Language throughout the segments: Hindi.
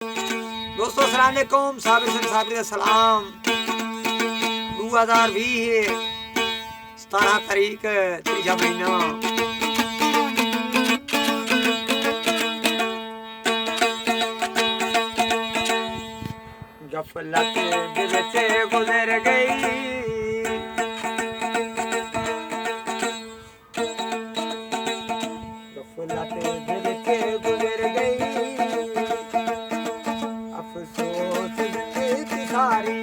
दोस्तों अस्सलाम वालेकुम, साबिर का सलाम। 2020 17 तारीख तीजा महीना। गफलत दिल से गुजर गई, गफलत दिल से गुजर गई, अफसोस जिंदगी सारी।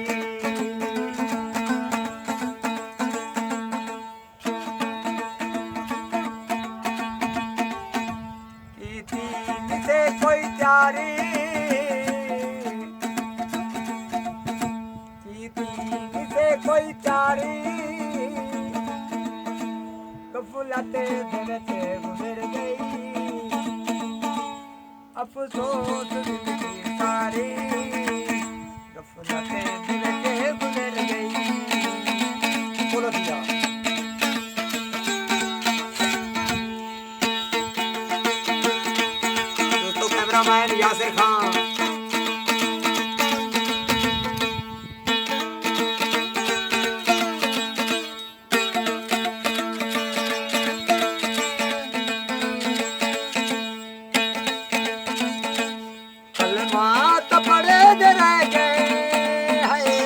की थी जिसे कोई प्यारी, की थी जिसे कोई प्यारी, गफलत दिल से गुजर गई, अफसोस जिंदगी सारी। गफलत दिल से गुजर गई। बोलो दिया दोस्तों, कैमरामैन यासिर खान। कलमात पढ़े दे रह गए हैं,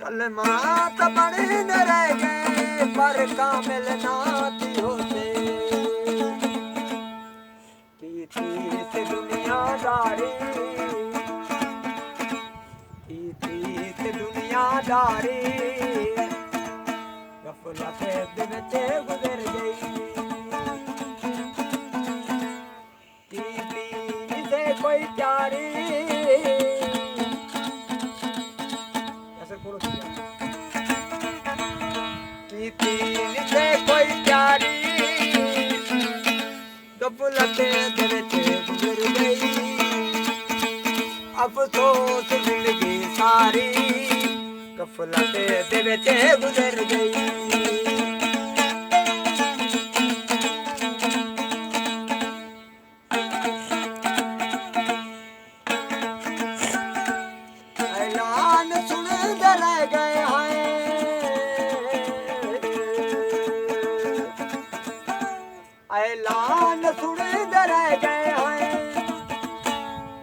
कलमात पढ़े दे रह गए, पर कामिल नाती होते। की थी इस दुनियादारी, की थी इस दुनियादारी, गफलत दिन से गुजर गई। कोई प्यारी, ऐसे बोलो की तीन से कोई प्यारी, गफलत दिल से गुजर गई, अफसोस जिंदगी सारी। गफलत दिल से गुजर गई। ऐलान सुन रह गए हैं, ऐलान सुन रह गए हैं,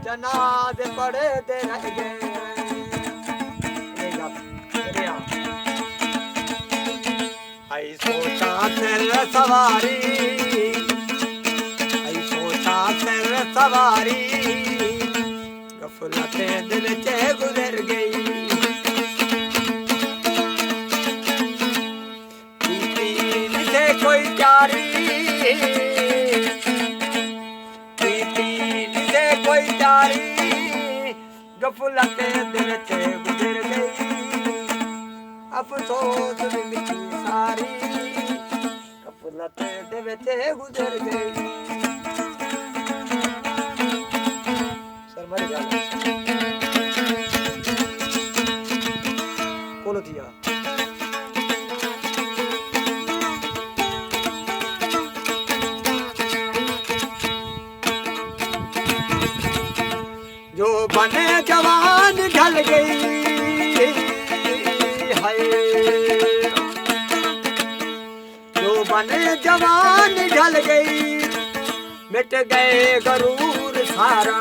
जनाज़े पढ़े दे रह गए हैं। आई सोचा सिर सवारी, आई सोचा सिर सवारी, गफलत दिल से गुजर गई। की तीन से कोई प्यारी, की तीन से कोई प्यारी, गफलत दिल से गुजर गई, अफसोस जिंदगी सारी। गफलत दिल से गुजर गई। सर मर जाओ बोलो दिया। जो बने जवान ढल गई है, जो बने जवान ढल गई, मिट गए गरूर सारा।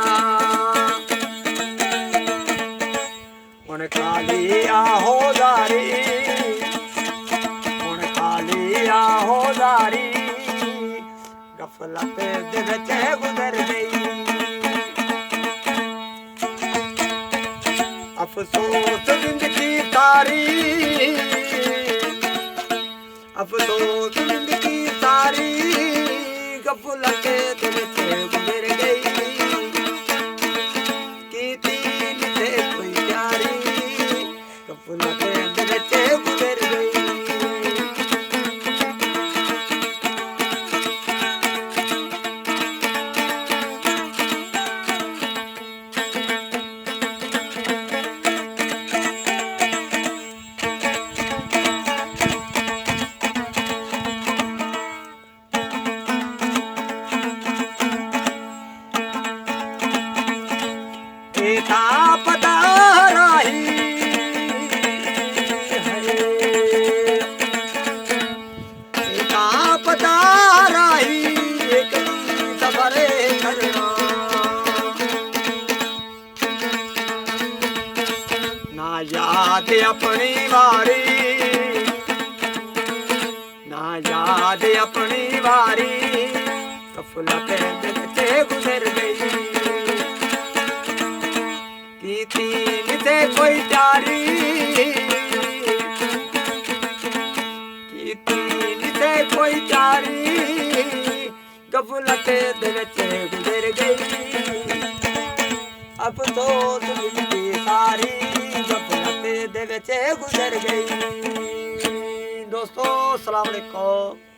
उन खाली आहोदारी, उन खाली आहोदारी, गफलत दिल से गुजर गई, अफसोस जिंदगी सारी, अफसोस जिंदगी सारी, गफलत दिल से गुजर गई। की तीन से कोई प्यारी, गफलत दिल से गुजर गई। का पता राही का पता राही एक सफरे करना ना याद अपनी वारी ना याद अपनी वारी सफलत दिल से गुजर गई की तीन से कोई प्यारी की तीन से कोई प्यारी गफलत दिल से गुजर गई अब तो जिंदगी सारी गफलत दिल से गुजर गई। दोस्तों अस्सलाम वालेकुम।